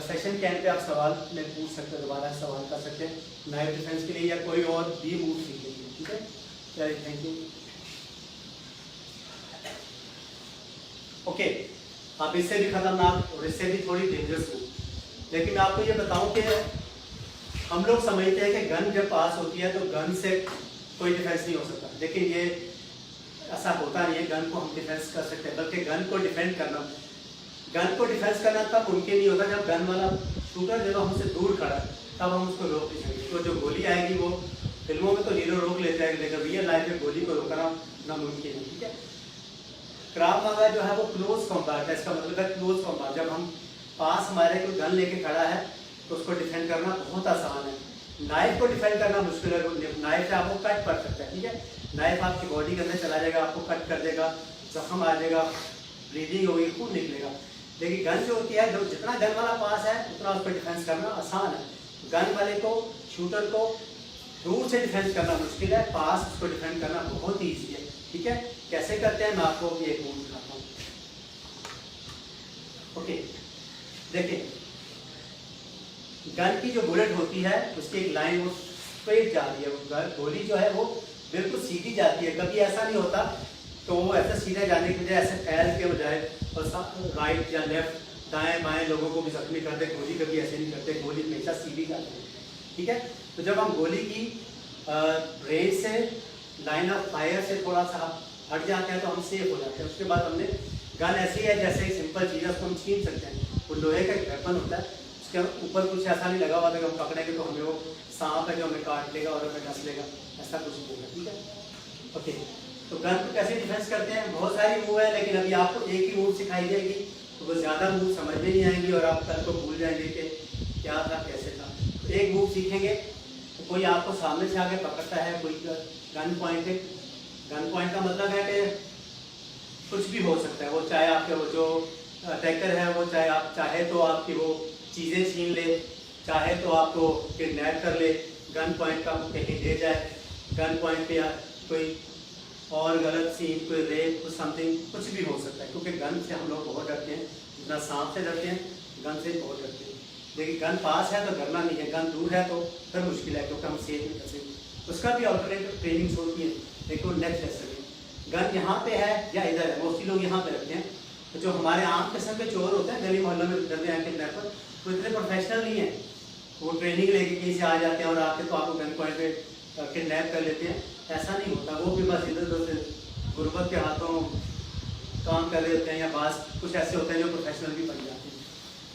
सेशन के एंड पे आप सवाल में पूछ सकते हैं, दोबारा सवाल कर सकते हैं नाइफ डिफेंस के लिए या कोई और भी मूव सीख लीजिए, ठीक है। चलिए, थैंक यू। ओके, आप इससे भी खतरनाक और इससे भी थोड़ी डेंजरस हो, लेकिन मैं आपको ये बताऊं कि हम लोग समझते हैं कि गन जब पास होती है तो गन से कोई डिफेंस नहीं हो सकता, लेकिन ये ऐसा होता नहीं है। गन को हम डिफेंस कर सकते हैं, बल्कि गन को डिफेंस करना तब मुमकिन नहीं होता जब गन वाला शूटर जब हमसे दूर खड़ा है, तब हम उसको रोक नहीं सकते। तो जो गोली आएगी वो फिल्मों में तो हीरो रोक लेते हैं, लेकिन रियल लाइफ में गोली को रोकना नामुमकिन है, ठीक है। क्राव मागा जो है वो क्लोज कॉम्बैट है, इसका मतलब है क्लोज कॉम्बैट। जब हम पास हमारे कोई गन लेके खड़ा है तो उसको डिफेंड करना बहुत आसान है। नाइफ को डिफेंड करना मुश्किल है, नाइफ से आपको कट पड़ सकता है, ठीक है। नाइफ आपकी बॉडी के अंदर चला जाएगा, आपको कट कर देगा, जख्म आ जाएगा, ब्लीडिंग होगी, खून निकलेगा। लेकिन गन जो होती है, जो जितना गन वाला पास है उतना उसको डिफेंस करना आसान है। गन वाले को, शूटर को दूर से डिफेंस करना मुश्किल है, पास उसको डिफेंड करना बहुत ही ईजी है, ठीक है। कैसे करते हैं मैं आपको एक मूव दिखाता हूँ। ओके, देखिए गन की जो बुलेट होती है उसकी एक लाइन वो स्ट्रेट जा रही है, गोली जो है वो बिल्कुल सीधी जाती है। कभी ऐसा नहीं होता तो वो ऐसा सीधे जाने की बजाय ऐसे फैल के बजाय और राइट या लेफ्ट दाएं बाएं लोगों को भी जख्मी करते, गोली कभी ऐसे नहीं करते, गोली हमेशा सीधी जाती है, ठीक है। तो जब हम गोली की रेंज से, लाइन ऑफ फायर से थोड़ा सा हट जाते हैं तो हम सेफ हो जाते हैं। उसके बाद हमने गन ऐसी है जैसे एक सिंपल चीज़ है, उसको हम छीन सकते हैं। वो लोहे का वेपन होता है, उसके ऊपर कुछ ऐसा नहीं लगा हुआ था कि हम पकड़ेंगे तो हमें वो सांप है जो हमें काट लेगा और हमें डस लेगा, ऐसा कुछ नहीं होगा, ठीक है। ओके, तो गन को कैसे डिफेंस करते हैं, बहुत सारी मूव है, लेकिन अभी आपको एक ही मूव सिखाई जाएगी तो वो ज़्यादा मूव समझ में नहीं आएंगी और आप कल को भूल जाएंगे कि क्या था कैसे था। तो एक मूव सीखेंगे तो कोई आपको सामने से आके पकड़ता है, कोई गन पॉइंट है। गन पॉइंट का मतलब है कि कुछ भी हो सकता है, वो चाहे आपके वो जो अटैकर है वो चाहे आप चाहे तो आपकी वो चीज़ें छीन ले, चाहे तो आपको किडनैप कर ले, गन पॉइंट का कहीं ले जाए, गन पॉइंट पे या कोई और गलत सीन, कोई रेप, कुछ समथिंग, कुछ भी हो सकता है। क्योंकि गन से हम लोग बहुत डरते हैं, जितना सांप से डरते हैं गन से बहुत डरते हैं। लेकिन गन पास है तो डरना नहीं है, गन दूर है तो फिर मुश्किल है क्योंकि हम सेफ नहीं कर सकते। उसका भी ऑल्टरनेटिव ट्रेनिंग होती है, लेकिन वो नेक्स्ट लेसन है। गन यहाँ पे है या इधर है, मोस्टली लोग यहाँ पे रखते हैं। तो जो हमारे आम किस्म के चोर होते हैं गली मोहल्लों में डरते हैं किडनैपर, वो इतने प्रोफेशनल नहीं है, वो ट्रेनिंग लेके कहीं से आ जाते हैं और आके तो आपको गन पॉइंट पे किडनैप कर लेते हैं। ऐसा नहीं होता, वो भी बस इधर उधर से गुर्बत के हाथों काम कर रहे होते हैं या बास कुछ ऐसे होते हैं जो प्रोफेशनल भी बन जाते हैं।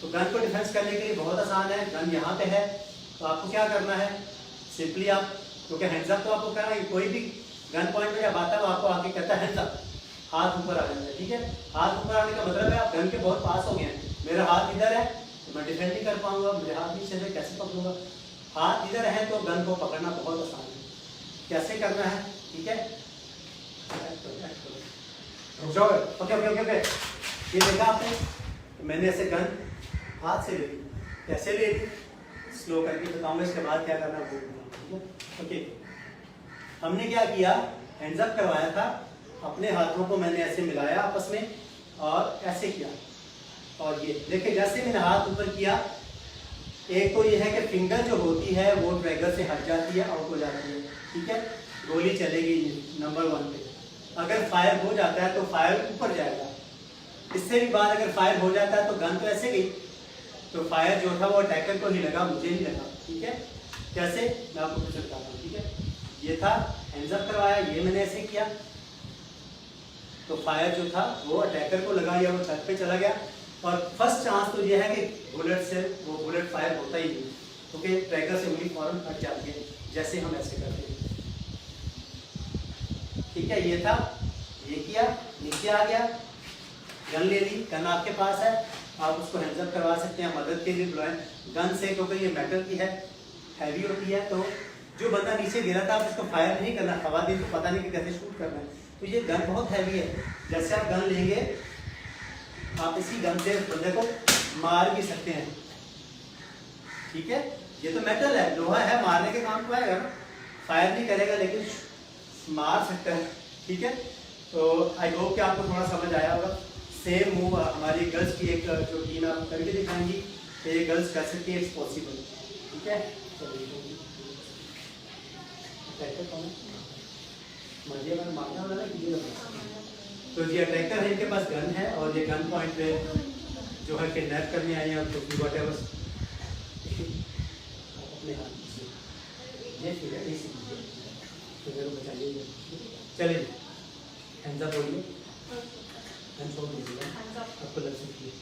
तो गन को डिफेंस करने के लिए बहुत आसान है। गन यहाँ पे है तो आपको क्या करना है, सिंपली आप, क्योंकि हैंड्स अप तो आपको करना है, कोई भी गन पॉइंट में जब आता है वो आपको आके कहता है हैंड्स अप, हाथ ऊपर आ जाता है, ठीक है। हाथ ऊपर आने का मतलब है आप गन के बहुत पास हो गए हैं, मेरा हाथ इधर है तो मैं डिफेंड नहीं कर पाऊंगा, मेरे हाथ नीचे से कैसे पकड़ूंगा, हाथ इधर है तो गन को पकड़ना बहुत आसान है। कैसे करना है, ठीक है, ओके ओके ओके ओके। ये देखा आपने, मैंने ऐसे गन हाथ से ले ली, कैसे ले ली स्लो करके बताऊंगा, इसके बाद क्या करना है वो, ठीक है। ओके, हमने क्या किया, हैंड्स अप करवाया था, अपने हाथों को मैंने ऐसे मिलाया आपस में और ऐसे किया, और ये देखिए जैसे मैंने हाथ ऊपर किया, एक तो ये है कि फिंगर जो होती है वो ट्रैगर से हट जाती है, आउट हो जाती है, ठीक है, गोली चलेगी नंबर 1 पे। अगर फायर हो जाता है तो फायर ऊपर जाएगा, इससे भी बाद अगर फायर हो जाता है तो गन तो ऐसे गई, तो फायर जो था वो अटैकर को ही लगा, मुझे नहीं लगा, ठीक है। कैसे, मैं आपको कुछ बताता हूँ, ठीक है। ये था हैंड्स अप करवाया, ये मैंने ऐसे किया, तो फायर जो था वो अटैकर को लगा या वो छत पे चला गया, और फर्स्ट चांस तो ये है कि बुलेट से वो बुलेट फायर होता ही नहीं, क्योंकि ट्रैगर से उंगली फौरन हट जाती है, जैसे हम ऐसे करते हैं, ठीक है। ये था, ये किया, नीचे आ गया, गन ले ली, गन आपके पास है, आप उसको हैंड्स अप करवा सकते हैं, मदद के लिए बुलाएं गन से, क्योंकि ये मेटल की है, हैवी होती है, तो जो बंदा नीचे गिरा था आप उसको फायर नहीं करना, हवा दी तो पता नहीं कि कैसे शूट करना है, तो ये गन बहुत हैवी है। जैसे आप गन लेंगे, आप इसी गन से बंदे को मार भी सकते हैं, ठीक है। ये तो मेटल है, लोहा है, मारने के काम को आएगा, फायर नहीं करेगा लेकिन मार सकता है, ठीक है। तो आई होप कि आपको थोड़ा समझ आया होगा। सेम मूव हमारी गर्ल्स की एक जो टीम है आपको करके दिखाएंगी, तो ये गर्ल्स कर सकती है, इट्स पॉसिबल, ठीक है। तो ये अटैकर है, इनके पास गन है, और ये गन पॉइंट पे जो है किडनैप करने आए हैं, और तो व्हाटएवर अपने हाथ से ये ठीक है, इसी तो मेरे को बताइए, चलिए हैंड्स अप बोलिए, हैंड्स छोड़ दीजिएगा, आपको लग सकती है,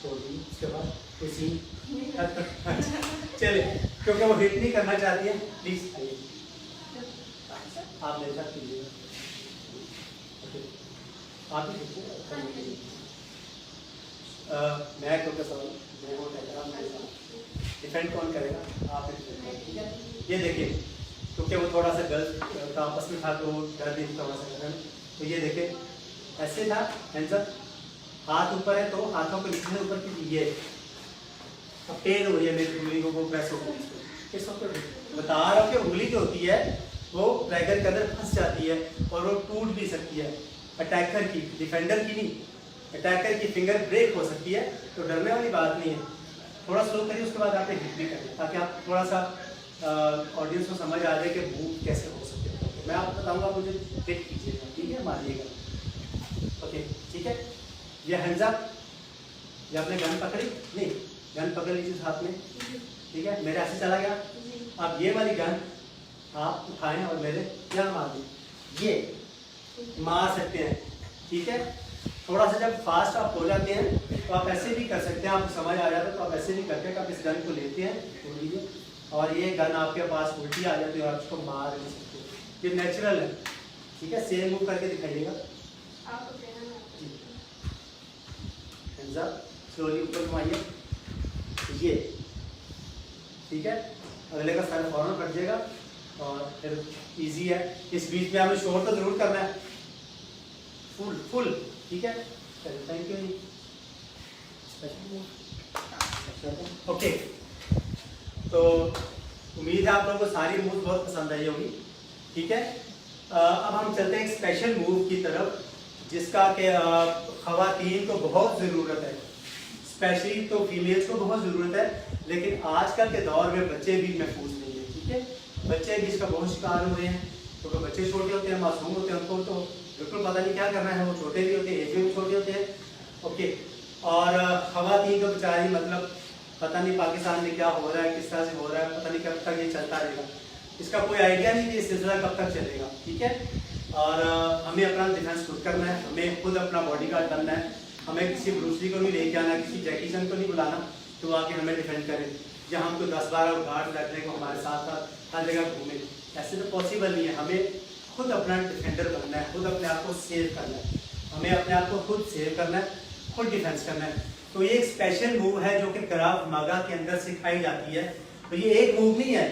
छोड़ दीजिए, उसके बाद उसी चलिए, क्योंकि वो हिट नहीं करना चाहती है, प्लीज आइए, आप मेरे साथ कीजिएगा, आप ही कीजिए, मैं क्योंकि सवाल मैं वो कहता हूँ, मेरे साथ डिफेंड कौन करेगा, आप, ठीक है। ये देखिए, क्योंकि वो थोड़ा सा गर्ल्स का आपस में था तो डर भी थोड़ा सा कर, तो ये देखिए ऐसे था, हैंड्स अप, हाथ ऊपर है तो हाथों को नीचे ऊपर की, ये अब पेन हो रही है मेरी उंगली को, वो प्रेस हो गई, बता रहा हूँ कि उंगली जो होती है वो ट्रैगर के अंदर फंस जाती है और वो टूट भी सकती है, अटैकर की, डिफेंडर की नहीं, अटैकर की फिंगर ब्रेक हो सकती है, तो डरने वाली बात नहीं है। थोड़ा स्लो करिए, उसके बाद आपने हिट भी करें, ताकि आप थोड़ा सा ऑडियंस को समझ आ जाए कि मूव कैसे हो सकते हैं। मैं आपको बताऊंगा, मुझे हिट कीजिएगा, ठीक है, मारिएगा, ओके, ठीक है। ये हैंड्स अप, ये आपने गन पकड़ी नहीं, गन पकड़ लीजिए हाथ में, ठीक है, मेरे ऐसे चला गया, अब ये वाली गन आप उठाएं और मेरे यहाँ मार दें, ये मार सकते हैं, ठीक है। थोड़ा सा जब फास्ट आप हो जाते हैं तो आप ऐसे भी कर सकते हैं, आपको समझ आ जाता है तो आप ऐसे भी करके आप इस गन को लेते हैं, छोड़ दीजिए, और ये गन आपके पास उल्टी आ जाती है और आप उसको मार नहीं सकते, ये नेचुरल है, ठीक है। सेम मूव करके दिखाइएगा, हैंड्स अप, स्लोली ऊपर घुमाइए, ये ठीक है, अगले का सर फौरन कट जाएगा, और फिर इजी है। इस बीच में हमें शोर तो जरूर करना है, फुल फुल, ठीक है, थैंक यू। ओके, तो उम्मीद है आप लोगों को सारी मूव बहुत पसंद आई होगी, ठीक है। अब हम चलते हैं एक स्पेशल मूव की तरफ, जिसका कि खवातीन को बहुत ज़रूरत है, स्पेशली तो फीमेल्स को बहुत ज़रूरत है, लेकिन आजकल के दौर में बच्चे भी महफूज नहीं है, ठीक है। बच्चे भी इसका बहुत शिकार हो रहे हैं, क्योंकि बच्चे छोटे होते हैं, मासूम होते हैं, उनको तो बिल्कुल पता नहीं क्या करना है, वो छोटे भी होते हैं, एज में भी छोटे होते हैं, ओके। और खवातीन को बेचारी मतलब पता नहीं पाकिस्तान में क्या हो रहा है, किस तरह से हो रहा है, पता नहीं कब तक ये चलता रहेगा, इसका कोई आइडिया नहीं कि ये सिलसिला कब तक चलेगा, ठीक है। और हमें अपना डिफेंस खुद करना है, हमें खुद अपना बॉडी गार्ड बनना है, हमें किसी ब्रूसली को नहीं लेके आना, किसी जैकी चैन को नहीं बुलाना तो आके हमें डिफेंड करें, या हम कोई 10-12 गार्ड रखने को हमारे साथ साथ हर जगह घूमें, ऐसे तो पॉसिबल नहीं है। हमें खुद अपना डिफेंडर बनना है, खुद अपने आप को सेव करना है, हमें अपने आप को खुद सेव करना है, खुद डिफेंस करना है। तो ये एक स्पेशल मूव है जो कि कराव मागा के अंदर सिखाई जाती है। तो ये एक मूव नहीं है,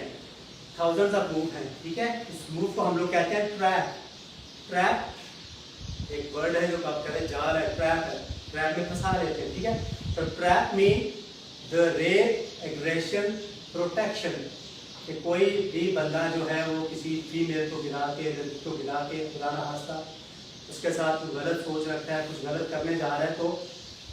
थाउजेंड्स ऑफ मूव हैं, ठीक है। इस मूव को हम लोग कहते हैं ट्रैप। ट्रैप एक वर्ड है जो आप कहते हैं जाल है, ट्रैप है, ट्रैप में फंसा लेते हैं, ठीक है। तो trap mean the rape, aggression, protection. कि कोई भी बंदा जो है वो किसी फीमेल को गिरा के, लड़की को गिरा के, खुदा ना खास्ता उसके साथ कुछ गलत सोच रखता है, कुछ गलत करने जा रहा है, तो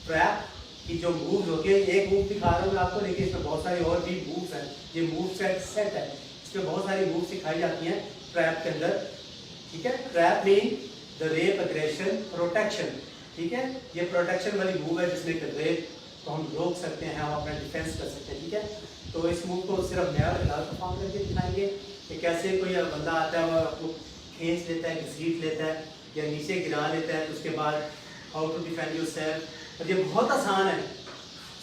ट्रैप की जो मूव्स होती है, एक मूव दिखा रहा हूँ मैं आपको, लेकिन इसमें बहुत सारी और भी मूव्स हैं। ये मूव सेट है, इसमें बहुत सारी मूव सिखाई जाती हैं ट्रैप के अंदर, ठीक है। Trap mean the rape, aggression, protection, ठीक है। ये प्रोटेक्शन वाली मूव है जिसमें रेप को हम रोक सकते हैं, हम अपना डिफेंस कर सकते हैं, ठीक है। तो इस मूव को सिर्फ नया फिलहाल परफॉर्म करके दिखाएंगे कि कैसे कोई बंदा आता है वो आपको खींच लेता है, घसीट लेता है या नीचे गिरा लेता है, तो उसके बाद हाउ टू डिफेंड योरसेल्फ। और ये बहुत आसान है,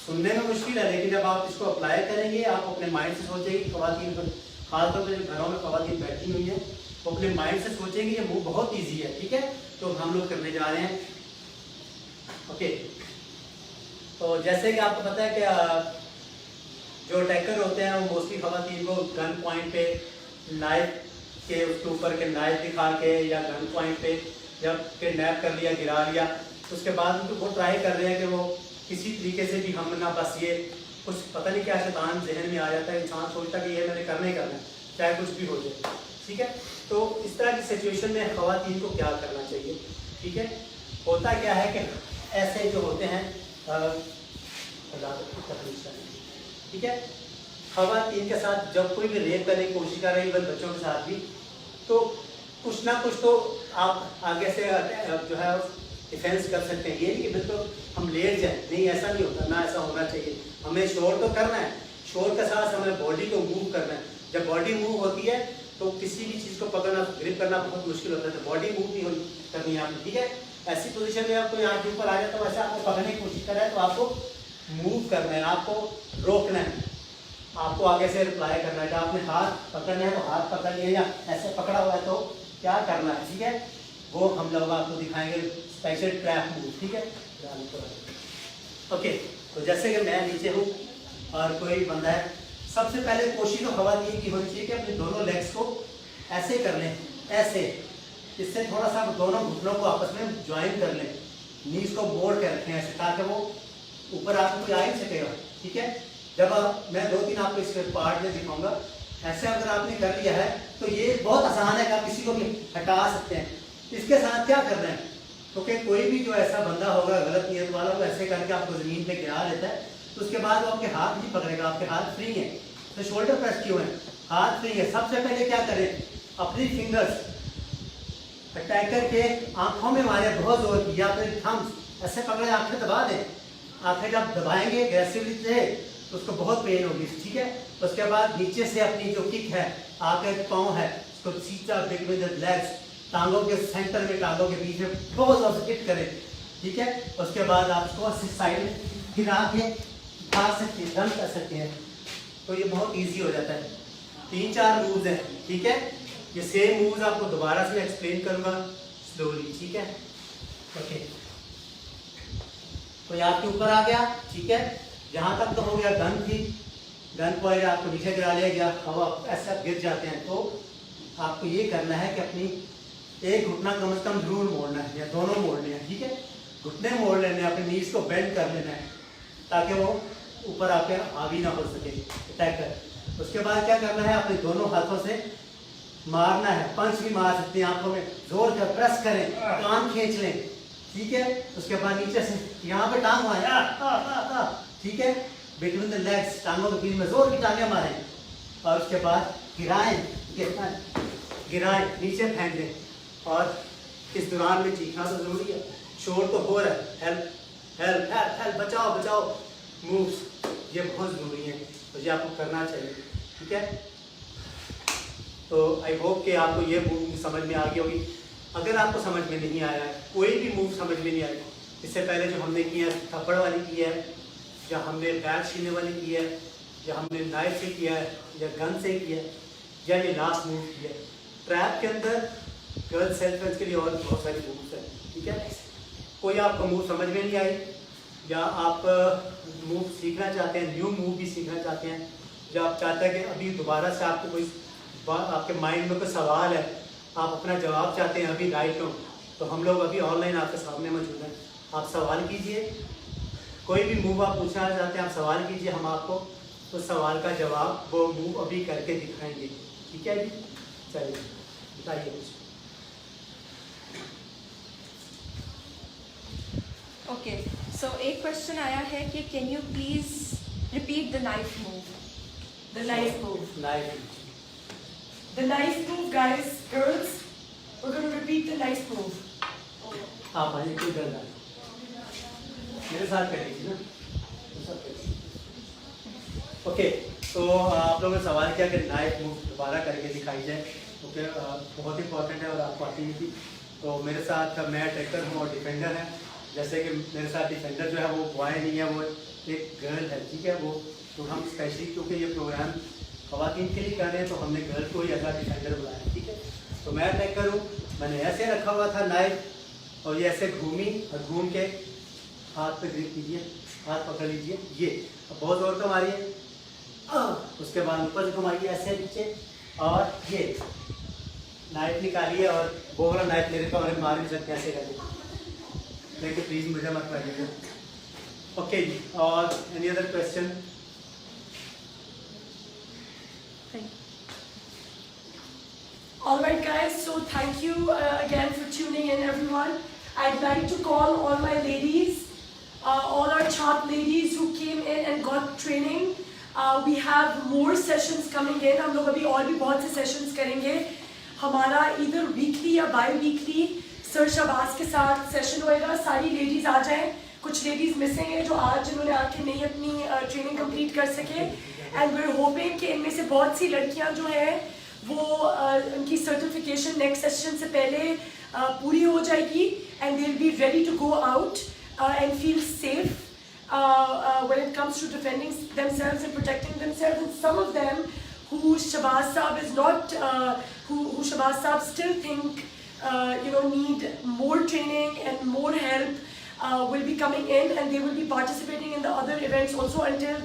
सुनने में मुश्किल है, लेकिन जब आप इसको अप्लाई करेंगे आप अपने माइंड से सोचेंगे, ख़वातीन खासतौर पर जो घरों में ख़वातीन बैठी हुई हैं वो अपने माइंड से सोचेंगे ये मूव बहुत ईजी है, ठीक है। तो हम लोग करने जा रहे हैं, ओके। तो जैसे कि आपको पता है कि जो अटैकर होते हैं वो मोस्टली ख़वातीन को गन पॉइंट पे नाइफ के उसके ऊपर के नाइफ दिखा के या गन पॉइंट पे जब किडनैप कर लिया, गिरा लिया, तो उसके बाद उनको वो ट्राई कर रहे हैं कि वो किसी तरीके से भी हम ना, बस ये कुछ पता नहीं क्या शैतान जहन में आ जाता है, इंसान सोचता कि ये मैंने करना ही करना है चाहे कुछ भी हो जाए, ठीक है। तो इस तरह की सिचुएशन में ख़वातीन को क्या करना चाहिए, ठीक है। होता क्या है कि ऐसे जो होते हैं ठीक है, ख़वातीन के साथ जब कोई भी रेप करने की कोशिश कर रही है, बच्चों के साथ भी, तो कुछ ना कुछ तो आप आगे से जो है डिफेंस कर सकते हैं। ये नहीं कि बिल्कुल हम लेट जाएं, नहीं, ऐसा नहीं होता ना, ऐसा होना चाहिए। हमें शोर तो करना है, शोर के साथ हमें बॉडी को मूव करना है। जब बॉडी मूव होती है तो किसी भी चीज़ को पकड़ना, ग्रिप करना बहुत मुश्किल होता है, तो बॉडी मूव भी करनी है आपको, ठीक है। ऐसी पोजीशन में आपको यहाँ के ऊपर आ जाए तो वैसे आपको पकड़ने की कोशिश कर रहा है, तो आपको मूव करना है, आपको रोकना है, आपको आगे से रिप्लाई करना है। आपने हाथ पकड़ना है तो हाथ पकड़ लिया, या ऐसे पकड़ा हुआ है तो क्या करना है, ठीक है। वो हम लोग आपको दिखाएंगे स्पेशल ट्रैप मूव, ठीक है। ओके, तो जैसे कि मैं नीचे हूँ और कोई बंदा है, सबसे पहले कोशिश तो ख़वातीन की होनी चाहिए कि अपने दोनों लेग्स को ऐसे कर लें, ऐसे, इससे थोड़ा सा दोनों घुटनों को आपस में ज्वाइन कर लें, नीज को बोड़ के रखें ऐसे, ताकि वो ऊपर आपको कोई आ ही सकेगा, ठीक है। जब मैं 2-3 आपको इस पार्ट में दिखाऊंगा, ऐसे अगर आपने कर लिया है तो ये बहुत आसान है कि आप किसी को भी हटा सकते हैं। इसके साथ क्या करना है, क्योंकि कोई भी जो ऐसा बंदा होगा गलत नियत वाला, वो ऐसे करके आपको ज़मीन पे गिरा देता है, तो उसके बाद वो आपके हाथ नहीं पकड़ेगा, आपके हाथ फ्री हैं, तो शोल्डर प्रेस क्यों है, हाथ फ्री है। सबसे पहले क्या करें, अपनी फिंगर्स अटैकर के आंखों में मारे बहुत जोर की, या फिर थम्स ऐसे पकड़े, आंखें दबा दें। आंखें जब दबाएंगे एग्रेसिवली से तो उसको बहुत पेन होगी, ठीक है। उसके बाद नीचे से अपनी जो किक है, आगे पाँव है, उसको सीधा बिटवीन द लेग्स, टांगों के सेंटर में, टांगों के बीच में बहुत ज़्यादा हिट करें, ठीक है। उसके बाद आप उसको साइड में गिरा के भाग सकते हैं, रन कर सकते हैं, तो ये बहुत ईजी हो जाता है। 3-4 मूव्स हैं, ठीक है। ये सेम मूव्स आपको दोबारा से एक्सप्लेन करूँगा स्लोली, ठीक है। ओके, तो ये आपके ऊपर आ गया, ठीक है। यहाँ तक तो हो गया, गन थी, गन पॉइंट आपको नीचे गिरा लिया गया, हवा ऐसा गिर जाते हैं, तो आपको ये करना है कि अपनी एक घुटना कम से कम जरूर मोड़ना है, या दोनों मोड़ने हैं, ठीक है। घुटने मोड़ लेने हैं, अपने नीज को बेंड कर लेना है, ताकि वो ऊपर आके हावी ना हो सके अटैकर। उसके बाद क्या करना है, अपने दोनों हाथों से मारना है, पंच भी मार सकते हैं, आंखों में जोर कर प्रेस करें, कान खींच लें, ठीक है। उसके बाद नीचे से यहाँ पे टांग मारें, ठीक है, बिटवीन द लेग्स, टांगों के बीच में जोर की टांगे मारें, और उसके बाद गिराएं, गिराएं, नीचे फेंक दें। और इस दौरान में चीखना तो जरूरी है, शोर तो हो रहा है, हेल्प हेल्प हेल्प हेल्प, बचाओ बचाओ, मूव्स, ये बहुत ज़रूरी है, तो ये आपको करना चाहिए, ठीक है। तो आई होप कि आपको ये मूव समझ में आ गई होगी। अगर आपको समझ में नहीं आया है, कोई भी मूव समझ में नहीं आई, इससे पहले जो हमने की है, थप्पड़ वाली की है, या हमने बैट छीनने वाली की है, या हमने नाइफ से किया है, या गन से किया है, या ये लास्ट मूव किया। ट्रैप के अंदर गर्ल सेल्फ डिफेंस के लिए और बहुत सारे मूव्स हैं, ठीक है। कोई आपको मूव समझ में नहीं आई या आप मूव सीखना चाहते हैं, न्यू मूव भी सीखना चाहते हैं, या आप चाहते हैं कि अभी दोबारा से आपको कोई आपके माइंड में कोई सवाल है, आप अपना जवाब चाहते हैं अभी राइट नो, तो हम लोग अभी ऑनलाइन आपके सामने मौजूद हैं। आप सवाल कीजिए, कोई भी मूव आप पूछना चाहते हैं आप सवाल कीजिए, हम आपको उस सवाल का जवाब वो मूव अभी करके दिखाएंगे, ठीक है जी। चलिए बताइए कुछ। ओके, सो एक क्वेश्चन आया है कि can you please repeat the knife move. The knife move. Live The knife move, guys, girls. We're going to repeat the knife move. आप आइए, कोई डर ना, मेरे साथ कर लीजिए ना। ओके, तो आप लोगों ने सवाल किया कि नाइफ मूव दोबारा करके दिखाई जाए। ओके, बहुत इंपॉर्टेंट है और आपको आती नहीं थी। तो मेरे साथ मैं अटैकर हूँ और डिफेंडर है। जैसे कि मेरे साथ डिफेंडर जो है वो बॉय नहीं है, वो एक गर्ल है, ठीक है। वो तो हम स्पेशली क्योंकि ये प्रोग्राम ख़वातीन के लिए कर रहे हैं तो हमने गर्ल को ही एज डिफेंडर बुलाया, ठीक है। तो मैं अटैकर हूँ, मैंने ऐसे रखा हुआ था नाइफ और ये ऐसे घूमी और घूम के हाथ पे ग्रिप कीजिए, हाथ पकड़ लीजिए, ये अब बहुत जोर का मारिए, उसके बाद ऊपर से घुमाइए ऐसे नीचे और ये नाइफ निकालिए और वो वाला नाइफ मेरे को मार नहीं सकते, ऐसे करिए। देखिए प्लीज़ मुझे मत मारिएगा। ओके जी, और any other question? All right, guys. So thank you again for tuning in, everyone. I'd like to call all my ladies, all our chap ladies who came in and got training. We have more sessions coming in. हम लोग अभी और भी बहुत से sessions करेंगे। हमारा either weekly या bi-weekly सर शबाज के साथ सेशन होएगा। सारी लेडीज आ जाएं, कुछ लेडीज मिसिंग है जो आज जिन्होंने आके नहीं अपनी ट्रेनिंग कंप्लीट कर सके, एंड वी आर होपिंग कि इनमें से बहुत सी लड़कियां जो हैं वो उनकी सर्टिफिकेशन नेक्स्ट सेशन से पहले पूरी हो जाएगी, and they will be ready to go out and feel safe when it comes to defending themselves and protecting themselves. And some of them who Shabaz Saab is not, who Shabaz Saab still think need more training and more help, will be coming in, and they will be participating in the other events also until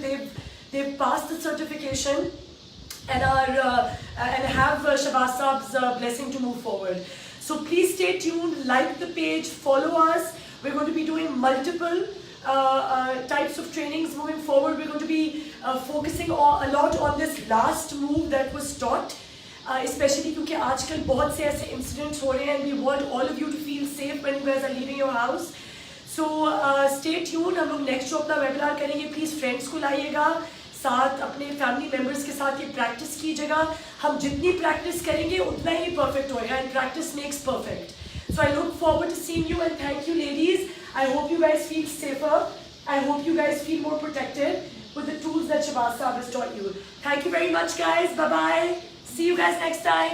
they've passed the certification and are and have Shabaz Saab's blessing to move forward. So please stay tuned, like the page, follow us. We're going to be doing multiple types of trainings moving forward. We're going to be focusing a lot on this last move that was taught, especially क्योंकि आजकल बहुत से ऐसे incidents हो रहे हैं, and we want all of you to feel safe when you guys are leaving your house. So stay tuned. हम लोग next जो अपना webinar करेंगे, please friends को लाइएगा साथ, अपने family members के साथ ये practice कीजिएगा। हम जितनी practice करेंगे उतना ही perfect होएगा, and practice makes perfect. So I look forward to seeing you, and thank you, ladies. I hope you guys feel safer. I hope you guys feel more protected with the tools that Shabaz Saab has taught you. Thank you very much, guys. Bye-bye. See you guys next time.